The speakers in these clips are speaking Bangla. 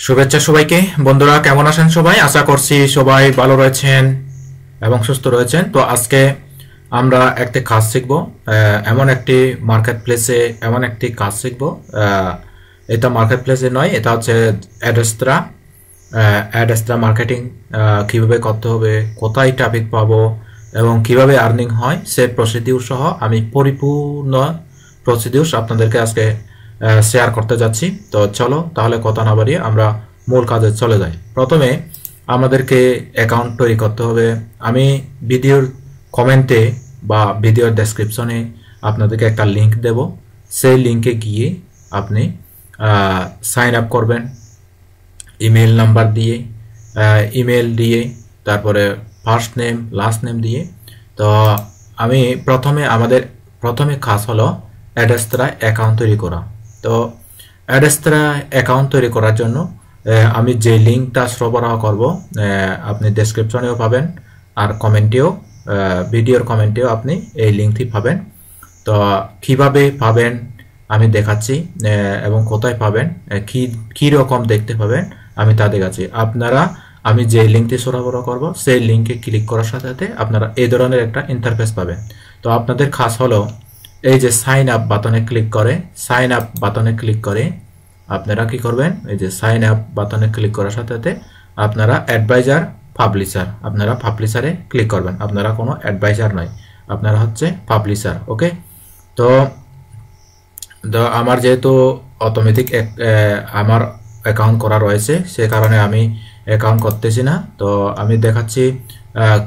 শুভেচ্ছা সবাইকে। বন্ধুরা কেমন আছেন সবাই? আশা করছি সবাই ভালো রয়েছেন এবং সুস্থ রয়েছেন। তো আজকে আমরা একটি কাজ শিখব। এমন একটি মার্কেট প্লেসে এমন একটি কাজ শিখব। এটা মার্কেট প্লেসে নয়, এটা হচ্ছে অ্যাডেস্ট্রা। অ্যাডেস্ট্রা মার্কেটিং কিভাবে করতে হবে, কোথায় ট্রাফিক পাবো এবং কিভাবে আর্নিং হয় সে প্রসিডিউর সহ আমি পরিপূর্ণ প্রসিডিউর আপনাদেরকে আজকে শেয়ার করতে যাচ্ছি। তো চলো তাহলে কথা না বাড়িয়ে আমরা মূল কাজে চলে যাই। প্রথমে আমাদেরকে অ্যাকাউন্ট তৈরি করতে হবে। আমি ভিডিওর কমেন্টে বা ভিডিওর ডেসক্রিপশনে আপনাদেরকে একটা লিঙ্ক দেব। সেই লিঙ্কে গিয়ে আপনি সাইন আপ করবেন ইমেল নাম্বার দিয়ে, ইমেল দিয়ে, তারপরে ফার্স্ট নেম লাস্ট নেম দিয়ে। তো আমি আমাদের প্রথমে কাজ হলো অ্যাডেস্ট্রা অ্যাকাউন্ট তৈরি করা। তো অ্যাডেস্ট্রা অ্যাকাউন্ট তৈরি করার জন্য আমি যে লিঙ্কটা সরবরাহ করব আপনি ডেসক্রিপশনেও পাবেন, আর কমেন্টেও, ভিডিওর কমেন্টেও আপনি এই লিঙ্কটি পাবেন। তো কিভাবে পাবেন আমি দেখাচ্ছি এবং কোথায় পাবেন, কি রকম দেখতে পাবেন আমি তা দেখাচ্ছি। আমি যে লিঙ্কটি সরবরাহ করব সেই লিঙ্কে ক্লিক করার সাথে সাথে আপনারা এই ধরনের একটা ইন্টারফেস পাবেন। তো আপনাদের কাজ হলো এই যে সাইন আপ বাটনে ক্লিক করে আপনারা কি করবেন, এই যে সাইন আপ বাটনে ক্লিক করার সাথে সাথে আপনারা আপনারা পাবলিশারে ক্লিক করবেন। আপনারা কোনো অ্যাডভাইজার নয়, আপনারা হচ্ছে পাবলিশার। ওকে, তো আমার যেহেতু অটোমেটিক আমার অ্যাকাউন্ট করা রয়েছে সে কারণে আমি অ্যাকাউন্ট করতেছি না। তো আমি দেখাচ্ছি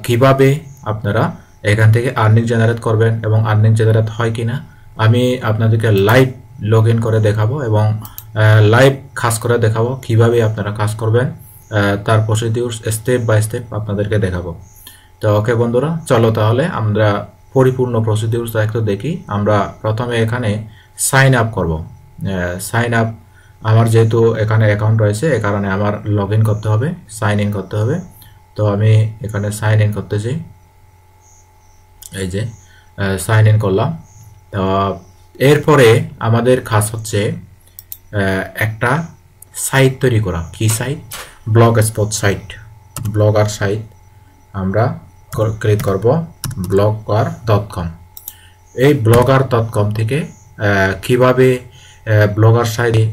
কিভাবে আপনারা এখান থেকে আর্নিং জেনারেট করবেন এবং আর্নিং জেনারেট হয় কিনা আমি আপনাদেরকে লাইভ লগ ইন করে দেখাবো এবং লাইভ কাজ করে দেখাবো কিভাবে আপনারা কাজ করবেন, তার প্রসিডিউর স্টেপ বাই স্টেপ আপনাদেরকে দেখাবো। তো ওকে বন্ধুরা, চলো তাহলে আমরা পরিপূর্ণ প্রসিডিউরটা একটু দেখি। আমরা প্রথমে এখানে সাইন আপ করব। সাইন আপ আমার যেহেতু এখানে অ্যাকাউন্ট রয়েছে এ কারণে আমার লগ ইন করতে হবে, সাইন ইন করতে হবে। তো আমি এখানে সাইন ইন করতেছি, এই যে সাইন ইন করলাম। তো এরপরে আমাদের কাজ হচ্ছে একটা সাইট তৈরি করা। কি site? Blogspot site, Blogger site. আমরা ক্লিক করব blogger.com। এই blogger.com থেকে কিভাবে ব্লগার সাইটে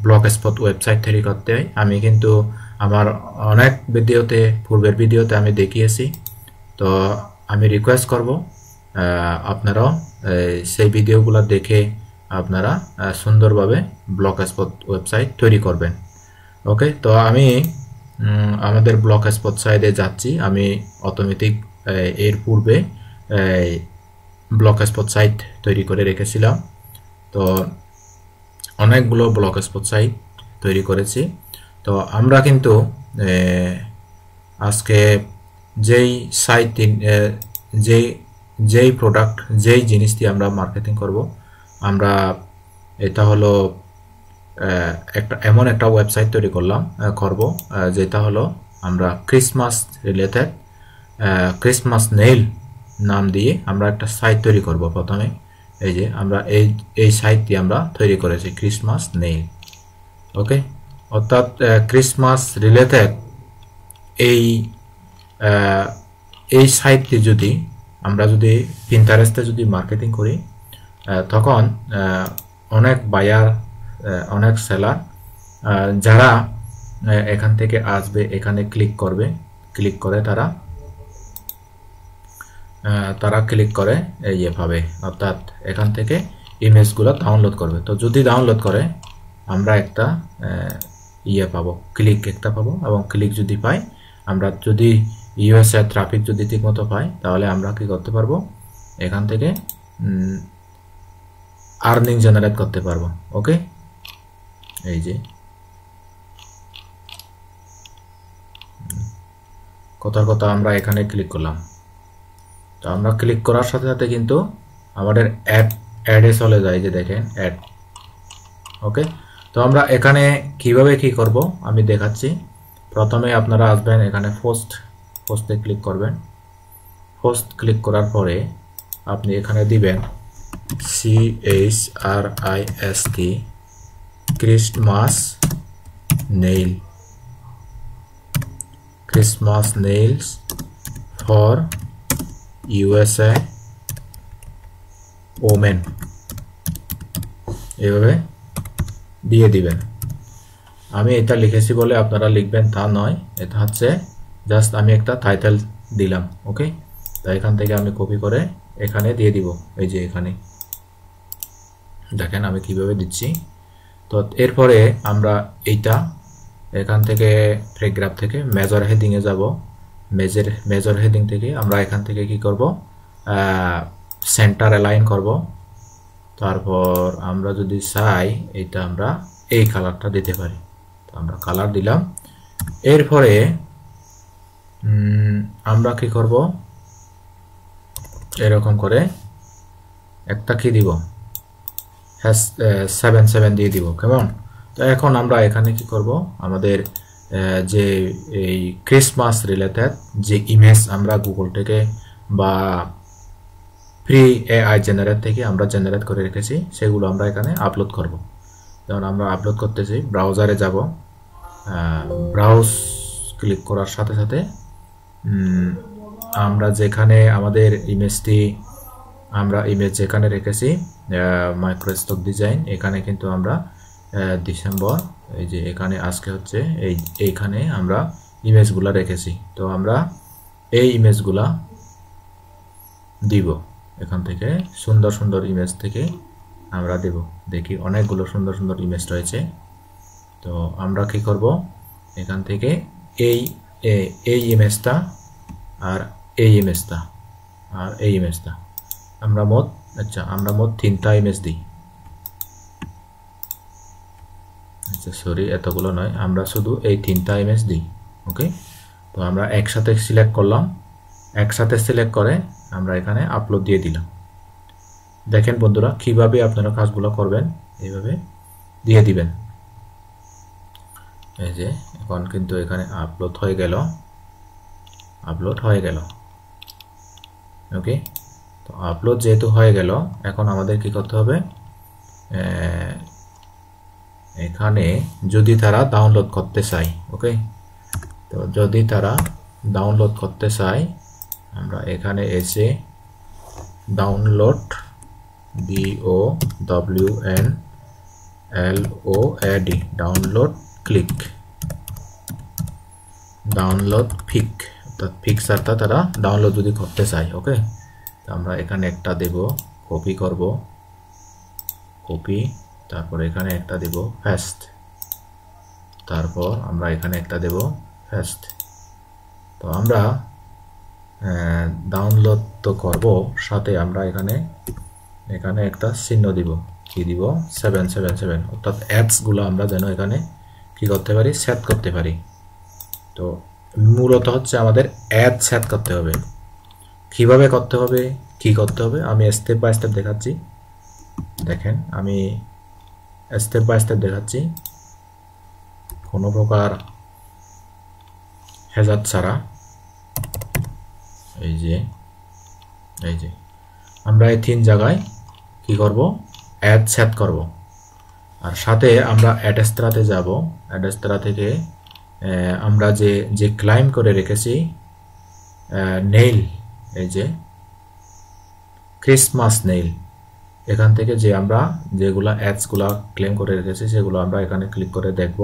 ব্লগস্পট ওয়েবসাইট তৈরি করতে হয় আমি কিন্তু আমার অনেক পূর্বের ভিডিওতে আমি দেখিয়েছি। তো আমি রিকোয়েস্ট করব আপনারাও সেই ভিডিওগুলো দেখে আপনারা সুন্দরভাবে ব্লগস্পট ওয়েবসাইট তৈরি করবেন। ওকে, তো আমি আমাদের ব্লগস্পট সাইটে যাচ্ছি। আমি অটোমেটিক এর পূর্বে ব্লগস্পট সাইট তৈরি করে রেখেছিলাম। তো অনেকগুলো ব্লগস্পট সাইট তৈরি করেছি। তো আমরা কিন্তু আজকে যেই সাইটটি যেই প্রোডাক্ট যেই জিনিসটি আমরা মার্কেটিং করব, আমরা এটা হলো এমন একটা ওয়েবসাইট তৈরি করব যেটা হলো আমরা ক্রিসমাস রিলেটেড ক্রিসমাস নেইল নাম দিয়ে আমরা একটা সাইট তৈরি করব। প্রথমে এই যে আমরা এই সাইটটি আমরা তৈরি করেছি ক্রিসমাস নেইল। ওকে, অর্থাৎ ক্রিসমাস রিলেটেড এই সাইটটি আমরা যদি পিন্টারেস্টে যদি মার্কেটিং করি তখন অনেক বায়ার, অনেক সেলার যারা এখান থেকে আসবে, এখানে ক্লিক করে তারা ক্লিক করে পাবে, অর্থাৎ এখান থেকে ইমেজগুলো ডাউনলোড করবে। তো যদি ডাউনলোড করে আমরা একটা পাবো, ক্লিক একটা পাবো, এবং ক্লিক যদি পাই, আমরা যদি ইউএসএ ট্রাফিক যদি ঠিকমতো পাই তাহলে আমরা কি করতে পারবো, এখান থেকে আর্নিং জেনারেট করতে পারবো। ওকে, এই যে কথার কথা আমরা এখানে ক্লিক করলাম। তো আমরা ক্লিক করার সাথে সাথে কিন্তু আমাদের অ্যাডে চলে যায়, যে দেখেন অ্যাড। ওকে, তো আমরা এখানে কিভাবে কি করব আমি দেখাচ্ছি। প্রথমে আপনারা আসবেন এখানে পোস্টে ক্লিক করবেন। পোস্ট ক্লিক করার পরে আপনি এখানে দিবেন CHRIST Christmas nail. Christmas nails for USA women এইভাবে দিয়ে দিবেন। আমি এটা লিখেছি বলে আপনারা লিখবেন তা নয়, এটা হচ্ছে জাস্ট আমি একটা টাইটেল দিলাম। ওকে, তো এখান থেকে আমি কপি করে এখানে দিয়ে দিব। এই যে এখানে দেখেন আমি কিভাবে দিচ্ছি। তো এরপরে আমরা এইটা এখান থেকে প্যারাগ্রাফ থেকে মেজর হেডিং এ যাব। মেজর হেডিং থেকে আমরা এখান থেকে কি করব, সেন্টার অ্যালাইন করব। তারপর আমরা যদি চাই এটা আমরা এই কালারটা দিতে পারি, তো আমরা কালার দিলাম। এরপরে আমরা কি করব, এরকম করে একটা কি দিব, 77 দিয়ে দিব। কেমন? তো এখন আমরা এখানে কি করব, আমাদের যে এই ক্রিসমাস রিলেটেড যে ইমেজ আমরা গুগল থেকে বা ফ্রি এআই জেনারেট থেকে আমরা জেনারেট করে রেখেছি, সেগুলো আমরা এখানে আপলোড করব। যেমন আমরা আপলোড করতেছি, ব্রাউজারে যাব, ব্রাউজ ক্লিক করার সাথে সাথে আমরা যেখানে আমাদের ইমেজটি আমরা ইমেজ যেখানে রেখেছি মাইক্রোস্টক ডিজাইন, এখানে কিন্তু আমরা ডিসেম্বর, এই যে এখানে আজকে হচ্ছে এইখানে আমরা ইমেজগুলা রেখেছি। তো আমরা এই ইমেজগুলা দিব এখান থেকে, সুন্দর সুন্দর ইমেজ থেকে আমরা দেব। দেখি অনেকগুলো সুন্দর সুন্দর ইমেজ রয়েছে। তো আমরা কি করব, এখান থেকে এই ইমেজটা আর এই ইমেজটা আর এই ইমেজটা আমরা মোট আমরা মোট 3টা ইমেজ দিই। আচ্ছা সরি, এতগুলো নয়, আমরা শুধু এই 3টা ইমেজ দিই। ওকে, তো আমরা একসাথে সিলেক্ট করলাম, একসাথে সিলেক্ট করে আমরা এখানে আপলোড দিয়ে দিলাম। দেখেন বন্ধুরা কিভাবে আপনারা কাজগুলো করবেন, এইভাবে দিয়ে দিবেন। এই যে এখন কিন্তু এখানে আপলোড হয়ে গেল, আপলোড হয়ে গেল। ওকে, তো আপলোড যেহেতু হয়ে গেল, এখন আমাদের কি করতে হবে, এখানে যদি তারা ডাউনলোড করতে চায়, ওকে, তো যদি তারা ডাউনলোড করতে চায়, আমরা এখানে এসে download DOWNLOAD download click, download pick, অর্থাৎ পিকচারটা তারা ডাউনলোড যদি করতে চায়। ওকে, তো আমরা এখানে একটা দেব, কপি করব, কপি, তারপর এখানে একটা দেব পেস্ট, তারপর আমরা এখানে একটা দেব পেস্ট। তো আমরা ডাউনলোড তো করব, সাথে আমরা এখানে একটা চিহ্ন দিব, কি দিব, 777, অর্থাৎ অ্যাডসগুলো আমরা যেন এখানে কি করতে পারি, সেট করতে পারি। তো মূলত হচ্ছে আমাদের অ্যাড সেট করতে হবে। কিভাবে করতে হবে, কি করতে হবে, আমি স্টেপ বাই স্টেপ দেখাচ্ছি। দেখেন আমি স্টেপ বাই স্টেপ দেখাচ্ছি, কোনো প্রকার হেজার্ড ছাড়া। এই যে আমরা এই 3 জায়গায় কি করব, অ্যাড সেট করব। আর সাথে আমরা অ্যাডস্ট্রাতে যাব, অ্যাডস্ট্রা থেকে আমরা যে ক্লাইম করে রেখেছি নেইল, এই যে ক্রিসমাস নেইল, এখান থেকে যে আমরা যেগুলা অ্যাডসগুলা ক্লেম করে রেখেছি সেগুলো আমরা এখানে ক্লিক করে দেখব।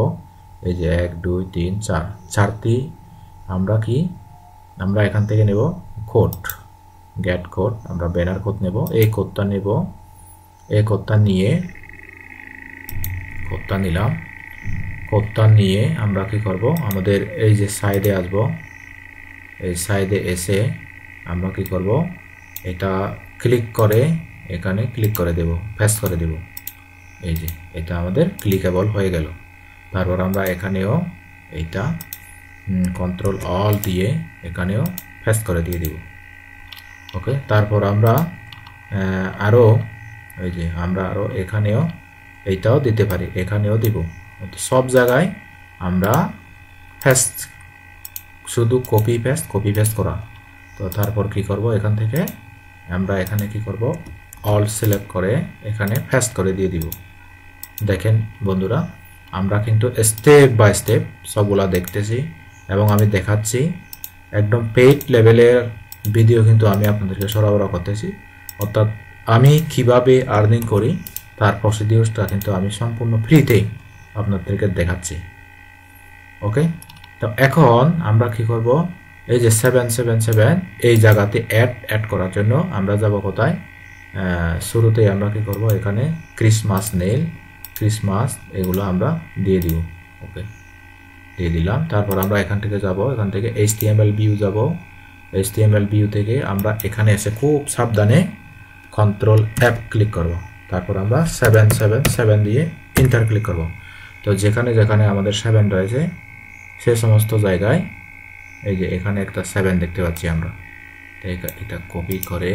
এই যে 1 2 3 4 4টি আমরা এখান থেকে নেব কোড, গেট কোড, আমরা ব্যানার কোড নেব, এই কোডটা নেব, এই কোডটা নিলাম। কোডটা নিয়ে আমরা কি করব, আমাদের এই যে সাইডে আসব, এই সাইডে এসে আমরা কি করব, এটা ক্লিক করে এখানে ক্লিক করে দেব, পেস্ট করে দেব। এই যে এটা আমাদের ক্লিকেবল হয়ে গেল। তারপর আমরা এখানেও এইটা কন্ট্রোল অল দিয়ে এখানেও পেস্ট করে দিয়ে দিব। ওকে, তারপর আমরা আরো এই যে আমরা আরো এখানেও এইটাও দিতে পারি, এখানেও দিব। সব জায়গায় আমরা পেস্ট, শুধু কপি পেস্ট করা। তো তারপর কি করব, এখান থেকে আমরা এখানে কি করব, অল সিলেক্ট করে এখানে পেস্ট করে দিয়ে দিব। দেখেন বন্ধুরা আমরা কিন্তু স্টেপ বাই স্টেপ সবগুলা দেখতেছি। এবং আমি দেখাচ্ছি একদম পেইড লেভেলের ভিডিও কিন্তু আমি আপনাদেরকে সরবরাহ করতেছি, অর্থাৎ আমি কিভাবে আর্নিং করি তার প্রসিডিউরটা কিন্তু আমি সম্পূর্ণ ফ্রিতেই আপনাদেরকে দেখাচ্ছি। ওকে, তো এখন আমরা কি করব, এই যে 777 এই জায়গাতে অ্যাড করার জন্য আমরা যাব কোথায়, শুরুতেই আমরা কি করব, এখানে ক্রিসমাস নেল, ক্রিসমাস এগুলো আমরা দিয়ে দিব। ওকে, দিয়ে দিলাম। তারপর আমরা এখান থেকে যাব, এখান থেকে HTML ভিউ যাব। HTML ভিউ থেকে আমরা এখানে এসে খুব সাবধানে কন্ট্রোল F ক্লিক করব। তারপর আমরা 777 দিয়ে এন্টার ক্লিক করব। তো যেখানে যেখানে আমাদের 7 রয়েছে সে সমস্ত জায়গায় এই যে এখানে একটা 7 দেখতে পাচ্ছি আমরা, এটা কপি করে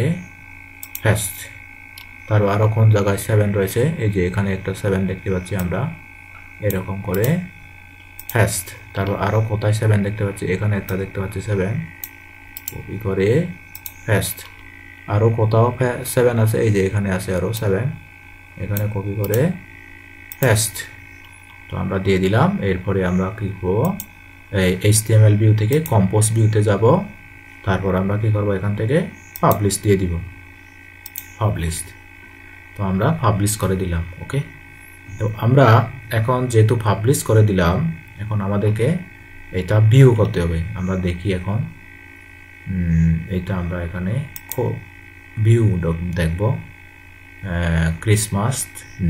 পেস্ট। তারপর আরও কোন জায়গায় 7 রয়েছে, এই যে এখানে একটা 7 দেখতে পাচ্ছি আমরা, এরকম করে পেস্ট। তারপর আরও কোথায় 7 দেখতে পাচ্ছি, এখানে একটা দেখতে পাচ্ছি 7, কপি করে পেস্ট। আরও কোথাও 7 আছে, এই যে এখানে আছে আরও 7, এখানে কপি করে পেস্ট। তো আমরা দিয়ে দিলাম। এরপরে আমরা কি করব, এই HTML ভিউ থেকে কম্পোজ ভিউতে যাব। তারপর আমরা কি করব, এখান থেকে পাবলিশ দিয়ে দিব, পাবলিশ। তো আমরা পাবলিশ করে দিলাম। ওকে, তো আমরা এখন যেহেতু পাবলিশ করে দিলাম, এখন আমাদেরকে এটা ভিউ করতে হবে। আমরা দেখি এখন এইটা আমরা এখানে ভিউ দেখব, ক্রিসমাস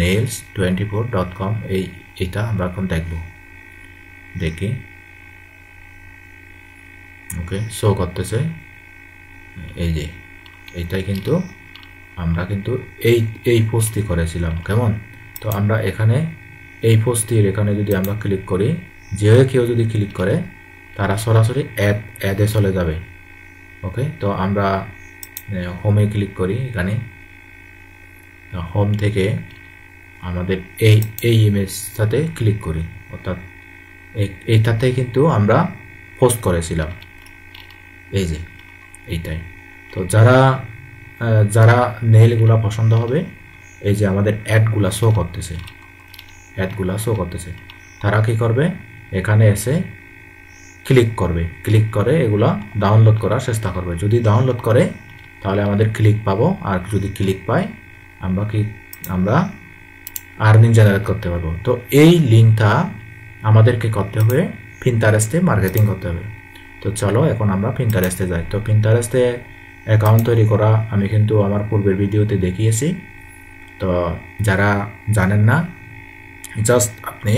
নেলস 24.com এইটা আমরা এখন দেখব, দেখি। ওকে, শো করতেছে, এই যে এইটাই কিন্তু আমরা কিন্তু এই পোস্টটি করেছিলাম, কেমন। তো আমরা এখানে এই পোস্টটির এখানে যদি আমরা ক্লিক করি, যে কেউ যদি ক্লিক করে তারা সরাসরি অ্যাডে চলে যাবে। ওকে, তো আমরা হোমে ক্লিক করি, এখানে হোম থেকে আমাদের এই ইমেজটাতে ক্লিক করি, অর্থাৎ এইটাতে কিন্তু আমরা পোস্ট করেছিলাম, এই যে এইটাই। তো যারা নেলগুলা পছন্দ হবে, এই যে আমাদের অ্যাডগুলা শো করতেছে, অ্যাডগুলা শো করতেছে, তারা কি করবে, এখানে এসে ক্লিক করবে, ক্লিক করে এগুলা ডাউনলোড করার চেষ্টা করবে। যদি ডাউনলোড করে তাহলে আমাদের ক্লিক পাবো, আর যদি ক্লিক পাই আমরা আর্নিং জেনারেট করতে পারবো। তো এই লিঙ্কটা আমাদেরকে করতে হবে পিন্টারেস্টে মার্কেটিং করতে হবে। তো চলো এখন আমরা পিন্টারেস্টে যাই। তো পিন্টারেস্টে অ্যাকাউন্ট তৈরি করা আমি কিন্তু আমার পূর্বের ভিডিওতে দেখিয়েছি। তো যারা জানেন না, জাস্ট আপনি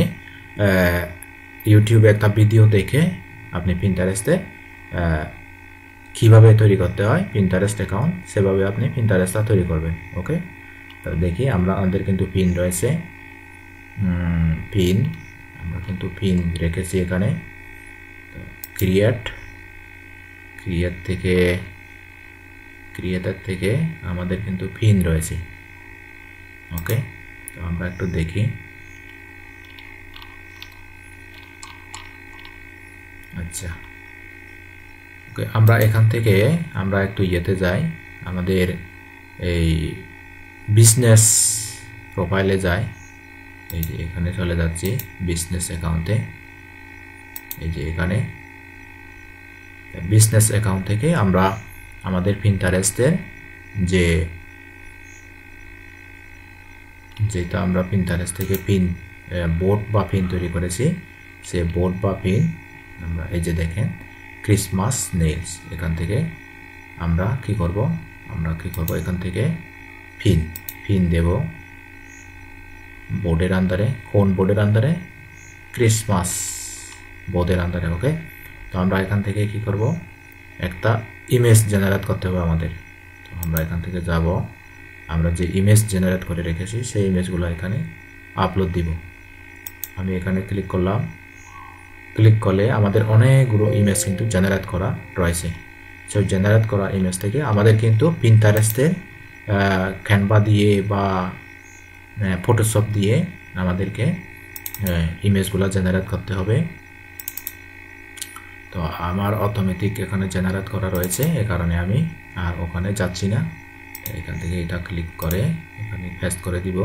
ইউটিউবে একটা ভিডিও দেখে আপনি পিন্টারেস্টে কিভাবে তৈরি করতে হয় পিন্টারেস্ট অ্যাকাউন্ট, সেভাবে আপনি পিন্টারেস্টটা তৈরি করবেন। ওকে, তো দেখি আমাদের কিন্তু পিন রয়েছে, পিন আমরা কিন্তু পিন রেখেছি এখানে। ক্রিয়েটার থেকে আমাদের কিন্তু পিন রয়েছে। ওকে, তো আমরা একটু দেখি। আচ্ছা, ওকে, আমরা এখান থেকে আমরা একটু ইয়েতে যাই, আমাদের এই বিজনেস প্রোফাইলে যাই। এই যে এখানে চলে যাচ্ছি বিজনেস অ্যাকাউন্টে, এই যে এখানে বিজনেস অ্যাকাউন্ট থেকে আমরা আমাদের পিন্টারেস্টের যেটা আমরা পিন্টারেস্ট থেকে পিন বোর্ড বা পিন তৈরি করেছি, সে বোর্ড বা পিন আমরা এই যে দেখেন ক্রিসমাস নেলস, এখান থেকে আমরা কি করব, এখান থেকে পিন দেব বোর্ডের আন্ডারে। কোন বোর্ডের আন্ডারে? ক্রিসমাস বোর্ডের আন্ডারে। ওকে, তো আমরা এখান থেকে কি করব, একটা ইমেজ জেনারেট করতে হবে আমাদের। তো আমরা এখান থেকে যাব, আমরা যে ইমেজ জেনারেট করে রেখেছি সেই ইমেজগুলো এখানে আপলোড দিব। আমি এখানে ক্লিক করলাম, ক্লিক করলে আমাদের অনেকগুলো ইমেজ কিন্তু জেনারেট করা রয়েছে। সেই জেনারেট করা ইমেজ থেকে আমাদের কিন্তু পিন্টারেস্টে ক্যানভা দিয়ে বা ফটোশপ দিয়ে আমাদেরকে ইমেজগুলো জেনারেট করতে হবে। তো আমার অটোমেটিক এখানে জেনারেট করা রয়েছে, এ কারণে আমি আর ওখানে যাচ্ছি না। এখান থেকে এটা ক্লিক করে এখানে পেস্ট করে দিব,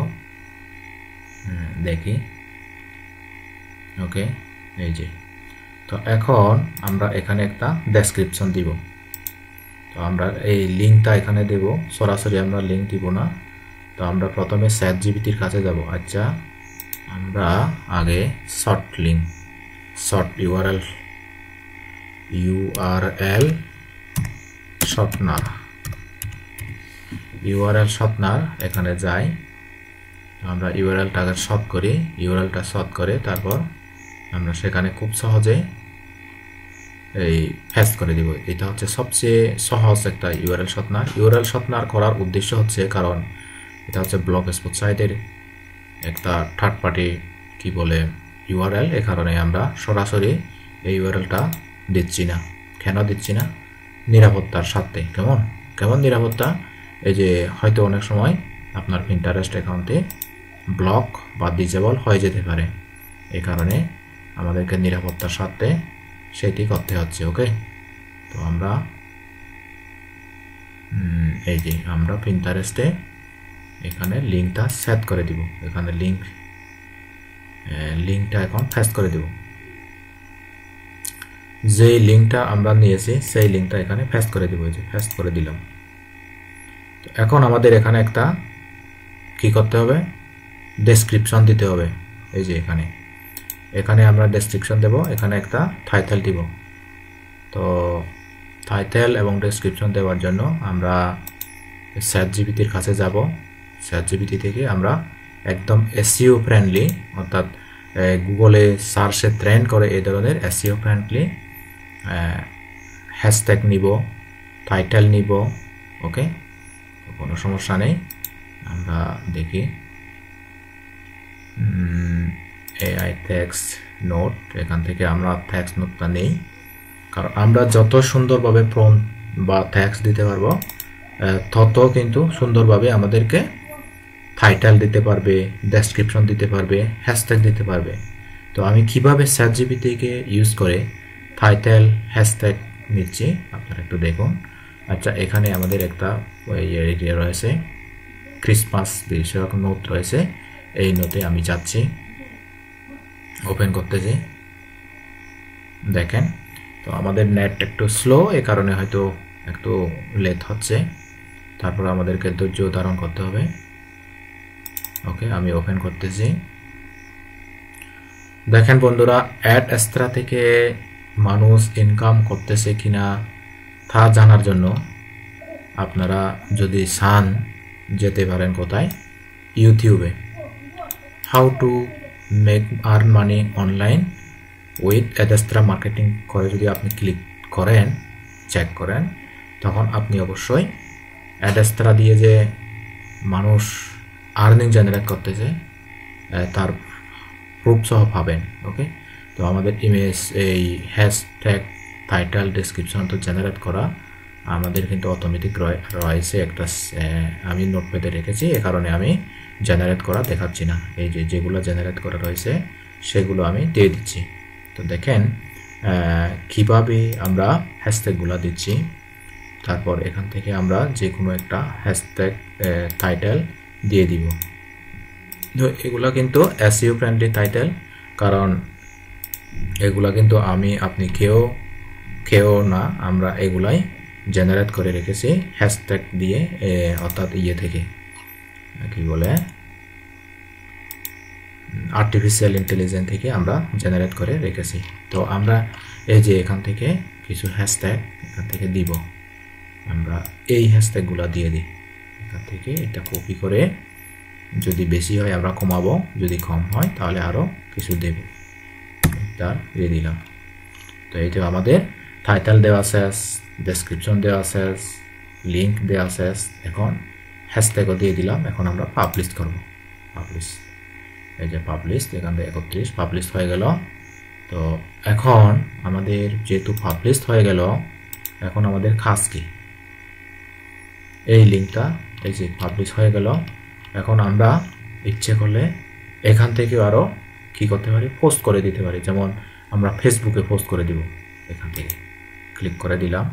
দেখি। ওকে, এই যে তো এখন আমরা এখানে একটা ডেসক্রিপশন দিব। তো আমরা এই লিঙ্কটা এখানে দেব, সরাসরি আমরা লিঙ্ক দিব না। তো আমরা প্রথমে চ্যাটজিপিটির কাছে যাব। আচ্ছা, আমরা আগে short link, short URL shortener এখানে যাই। আমরা ইউআরএলটাকে শর্ট করি, ইউআরএলটা শর্ট করে তারপর আমরা সেখানে খুব সহজে এই পেস্ট করে দিব। এটা হচ্ছে সবচেয়ে সহজ একটা ইউআরএল শর্টনার করার উদ্দেশ্য হচ্ছে, কারণ এটা হচ্ছে ব্লগস্পট সাইটের একটা থার্ড পার্টি কি বলে ইউআরএল। এ কারণে আমরা সরাসরি এই ইউআরএলটা দিচ্ছি না। কেন দিচ্ছি না? নিরাপত্তার স্বার্থে। কেমন নিরাপত্তা? এই যে হয়তো অনেক সময় আপনার পিন্টারেস্ট অ্যাকাউন্টে ব্লক বা ডিসেবল হয়ে যেতে পারে, এই কারণে আমাদেরকে নিরাপত্তার স্বার্থে সেটি করতে হচ্ছে। ওকে, তো আমরা এই যে আমরা পিন্টারেস্টে এখানে লিঙ্কটা সেট করে দিব। এখানে লিঙ্কটা এখন পেস্ট করে দিব। যে লিঙ্কটা আমরা নিয়েছি সেই লিঙ্কটা এখানে পেস্ট করে দিব। এই যে পেস্ট করে দিলাম। তো এখন আমাদের এখানে একটা কি করতে হবে? ডেসক্রিপশন দিতে হবে। এই যে এখানে আমরা ডেসক্রিপশন দেব। এখানে একটা টাইটেল দিব। তো টাইটেল এবং ডেসক্রিপশন দেওয়ার জন্য আমরা চ্যাটজিপিটির কাছে যাব। চ্যাটজিপিটি থেকে আমরা একদম এসইও ফ্রেন্ডলি, অর্থাৎ গুগলে সার্চে ট্রেন্ড করে এই ধরনের এসইও ফ্রেন্ডলি হ্যাশট্যাগ নিব, টাইটেল নিব। ওকে, কোনো সমস্যা নেই। আমরা দেখি এআই টেক্সট নোট, এখান থেকে আমরা টেক্সট নোটটা নেই, কারণ আমরা যত সুন্দরভাবে প্রম্পট বা টেক্সট দিতে পারবো তত কিন্তু সুন্দরভাবে আমাদেরকে টাইটেল দিতে পারবে, ডেসক্রিপশন দিতে পারবে, হ্যাশট্যাগ দিতে পারবে। তো আমি কিভাবে চ্যাটজিপিটিকে ইউজ করে টাইটেল হ্যাশট্যাগ নিচ্ছি আপনারা একটু দেখুন। আচ্ছা, এখানে আমাদের একটা ইয়ে রয়েছে, ক্রিসমাস বিষয়ক নোট রয়েছে। এই নোটে আমি যাচ্ছি, ওপেন করতেছি। দেখেন, তো আমাদের নেট একটু স্লো, এ কারণে হয়তো একটু লেট হচ্ছে। তারপর আমাদেরকে ধৈর্য ধারণ করতে হবে। ওকে, আমি ওপেন করতেছি। দেখেন বন্ধুরা, অ্যাডস্ট্রা থেকে মানুষ ইনকাম করতেছে কিনা তা জানার জন্য আপনারা যদি চান যেতে পারেন কোথায়? ইউটিউবে। How to make earn money online with Adsterra marketing করে যদি আপনি ক্লিক করেন, চেক করেন, তখন আপনি অবশ্যই অ্যাডস্ট্রা দিয়ে যে মানুষ আর্নিং জেনারেট করতেছে তার প্রুফ সহ পাবেন। ওকে, তো আমাদের ইমেজ, এই হ্যাশট্যাগ, টাইটেল, ডেসক্রিপশন তো জেনারেট করা আমাদের কিন্তু অটোমেটিক রয়েছে একটা, আমি নোটপ্যাডে রেখেছি, এ কারণে আমি জেনারেট করা দেখাচ্ছি না। এই যে যেগুলো জেনারেট করা রয়েছে সেগুলো আমি দিয়ে দিচ্ছি। তো দেখেন কিভাবে আমরা হ্যাশট্যাগুলো দিচ্ছি। তারপর এখান থেকে আমরা যে কোনো একটা হ্যাশট্যাগ টাইটেল দিয়ে দিব। তো এগুলা কিন্তু এসইও ফ্রেন্ডলি টাইটেল, কারণ এগুলা কিন্তু আপনি কেউ না, আমরা এগুলাই জেনারেট করে রেখেছি হ্যাশট্যাগ দিয়ে, অর্থাৎ ইয়ে থেকে কি বলে আর্টিফিশিয়াল ইন্টেলিজেন্স থেকে আমরা জেনারেট করে রেখেছি। তো আমরা এই যে এখান থেকে কিছু হ্যাশট্যাগ এখান থেকে দিব। আমরা এই হ্যাশট্যাগুলো দিয়ে দিই। এখান থেকে এটা কপি করে যদি বেশি হয় আমরা কমাবো, যদি কম হয় তাহলে আরও কিছু দেব। এটা দিয়ে দিলাম। তো এইটা আমাদের টাইটেল দেওয়া শেষ, ডেসক্রিপশন দেওয়া শেষ, লিঙ্ক দেওয়া শেষ। এখন হ্যাশট্যাগও দিয়ে দিলাম। এখন আমরা পাবলিশ করব। পাবলিশ, এই যে পাবলিশ, এখান থেকে 31 পাবলিশ হয়ে গেল। তো এখন আমাদের যেহেতু পাবলিশ হয়ে গেল, এখন আমাদের কাজ কি? এই লিঙ্কটা এই যে পাবলিশ হয়ে গেল। এখন আমরা ইচ্ছে করলে এখান থেকে আরও কি করতে পারি? পোস্ট করে দিতে পারি। যেমন আমরা ফেসবুকে পোস্ট করে দিব। এখান থেকে ক্লিক করে দিলাম।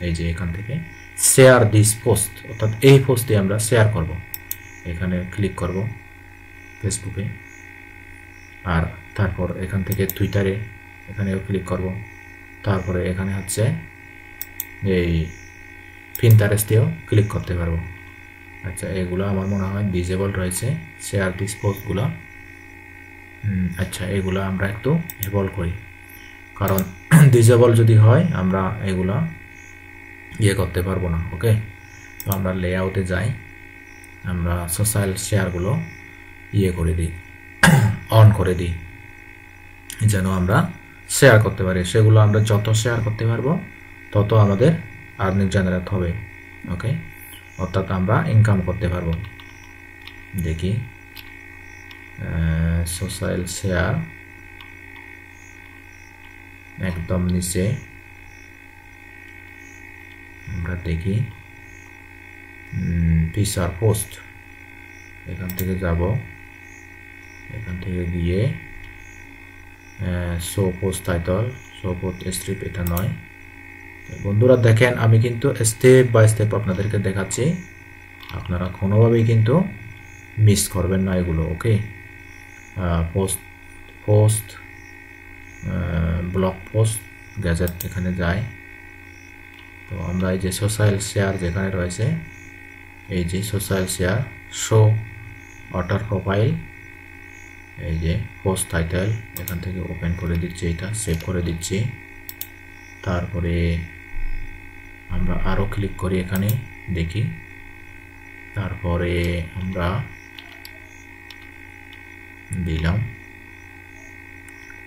এই যে এখান থেকে শেয়ার দিস পোস্ট, অর্থাৎ এই পোস্টে আমরা শেয়ার করব। এখানে ক্লিক করব ফেসবুকে, আর তারপর এখান থেকে টুইটারে এখানেও ক্লিক করব। তারপরে এখানে হচ্ছে এই পিন্টারেস্টেও ক্লিক করতে পারবো। আচ্ছা, এগুলো আমার মনে হয় ডিজেবল রয়েছে, শেয়ার দিস পোস্টগুলো। আচ্ছা, এগুলো আমরা একটু এবল করি, কারণ ডিজেবল যদি হয় আমরা এগুলো করতে পারবো না। ওকে, তো আমরা লেআউটে যাই, আমরা সোশ্যাল শেয়ারগুলো করে দিই, অন করে দিই, যেন আমরা শেয়ার করতে পারি। সেগুলো আমরা যত শেয়ার করতে পারবো তত আমাদের আর্নিং জেনারেট হবে। ওকে, অর্থাৎ আমরা ইনকাম করতে পারবো। দেখি সোশ্যাল শেয়ার একদম নিচে আমরা দেখি ফিচার পোস্ট, এখান থেকে যাব, এখান থেকে গিয়ে show post title, show post strip, এটা নয়। বন্ধুরা দেখেন, আমি কিন্তু স্টেপ বাই স্টেপ আপনাদেরকে দেখাচ্ছি, আপনারা কোনোভাবেই কিন্তু মিস করবেন না এগুলো। ওকে, পোস্ট ব্লগ পোস্ট গ্যাজেট, এখানে যাই। তো আমরা এই যে সোশ্যাল শেয়ার যেখানে রয়েছে, এই যে social share, show water profile, এই যে পোস্ট টাইটেল, এখান থেকে ওপেন করে দিচ্ছি, এটা সেভ করে দিচ্ছি। তারপরে আমরা আরও ক্লিক করি, এখানে দেখি। তারপরে আমরা দিলাম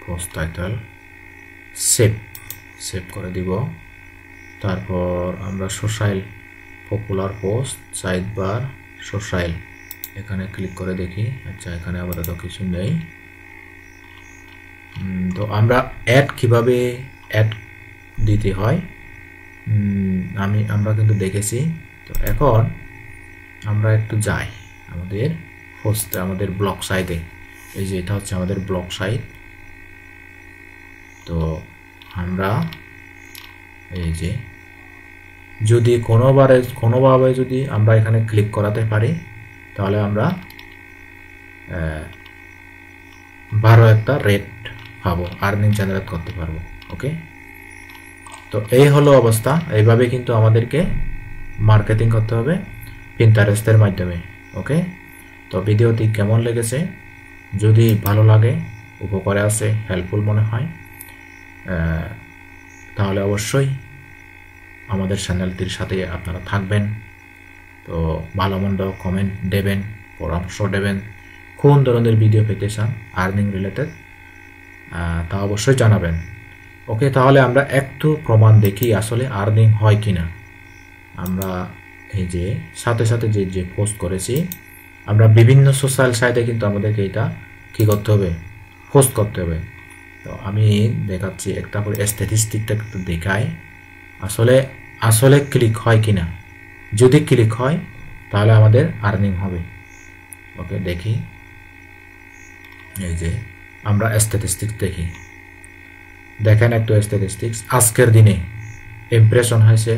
পোস্ট টাইটেল, সেভ করে দিব। তারপর আমরা social popular post side bar social, এখানে ক্লিক করে দেখি। আচ্ছা, এখানে আপাতত কিছু নেই। তো আমরা অ্যাড কিভাবে অ্যাড দিতে হয় আমরা কিন্তু দেখেছি। তো এখন আমরা একটু যাই আমাদের পোস্টে, আমাদের ব্লগ সাইটে। এই যে এটা হচ্ছে আমাদের ব্লগ সাইট। তো আমরা এই যে যদি কোনোভাবে যদি আমরা এখানে ক্লিক করাতে পারি, তাহলে আমরা 12 একটা রেট পাবো, আর্নিং জেনারেট করতে পারবো। ওকে, তো এই হলো অবস্থা। এইভাবে কিন্তু আমাদেরকে মার্কেটিং করতে হবে পিন্টারেস্টের মাধ্যমে। ওকে, তো ভিডিওটি কেমন লেগেছে, যদি ভালো লাগে, উপকারে আসে, হেল্পফুল মনে হয়, তাহলে অবশ্যই আমাদের চ্যানেলটির সাথে আপনারা থাকবেন। তো ভালো মন্দ কমেন্ট দেবেন, পরামর্শ দেবেন, কোন ধরনের ভিডিও পেতে চান আর্নিং রিলেটেড, তা অবশ্যই জানাবেন। ওকে, তাহলে আমরা একটু প্রমাণ দেখি আসলে আর্নিং হয় কিনা। আমরা এই যে সাথে সাথে যে পোস্ট করেছি, আমরা বিভিন্ন সোশ্যাল সাইটে কিন্তু আমাদেরকে এটা কি করতে হবে, পোস্ট করতে হবে। তো আমি দেখাচ্ছি একটা করে, স্ট্যাটিস্টিকটা একটু দেখাই আসলে ক্লিক হয় কিনা। যদি ক্লিক হয় তাহলে আমাদের আর্নিং হবে। ওকে, দেখি, এই যে আমরা স্ট্যাটিস্টিক্স দেখি, দেখেন একটু স্ট্যাটিস্টিক্স। আজকের দিনে ইমপ্রেশন হয়েছে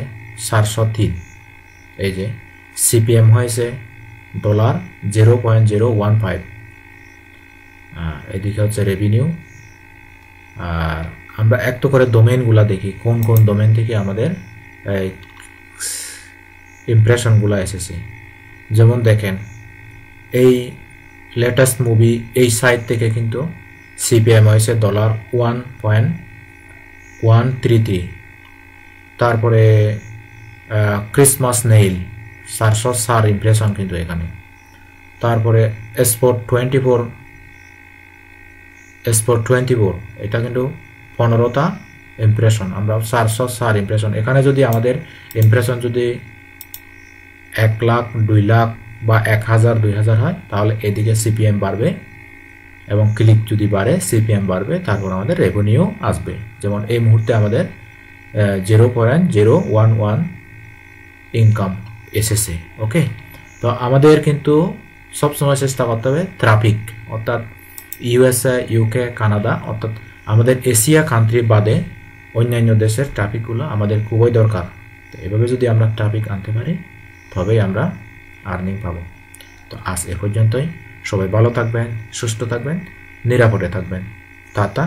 403, এই যে সিপিএম হয়েছে $0.015, এদিকে হচ্ছে রেভিনিউ। আর আমরা একটু করে ডোমেইনগুলো দেখি, কোন কোন ডোমেইন থেকে আমাদের ইমপ্রেশনগুলো এসেছে। যেমন দেখেন, এই লেটেস্ট মুভি এই সাইট থেকে কিন্তু সিপিএম হয়েছে $1.133। তারপরে ক্রিসমাস নেইল 404 ইমপ্রেশন কিন্তু এখানে। তারপরে স্পোর্ট 24 এটা কিন্তু 15টা ইমপ্রেশন, আমরা 404 ইমপ্রেশন। এখানে যদি আমাদের ইমপ্রেশন যদি 1 লাখ 2 লাখ বা 1000 2000 হয়, তাহলে এদিকে সিপিএম বাড়বে, এবং ক্লিক যদি বাড়ে সিপিএম বাড়বে, তারপর আমাদের রেভিনিউ আসবে। যেমন এই মুহূর্তে আমাদের 0.011 ইনকাম এসেছে। ওকে, তো আমাদের কিন্তু সবসময় চেষ্টা করতে হবে ট্রাফিক, অর্থাৎ ইউএসএ, ইউকে, কানাডা, অর্থাৎ আমাদের এশিয়া কান্ট্রি বাদে অন্যান্য দেশের ট্রাফিকগুলো আমাদের খুবই দরকার। তো এভাবে যদি আমরা ট্রাফিক আনতে পারি, তবেই আমরা আর্নিং পাবো। তো আজ এ পর্যন্তই। সবাই ভালো থাকবেন, সুস্থ থাকবেন, নিরাপদে থাকবেন। টাটা।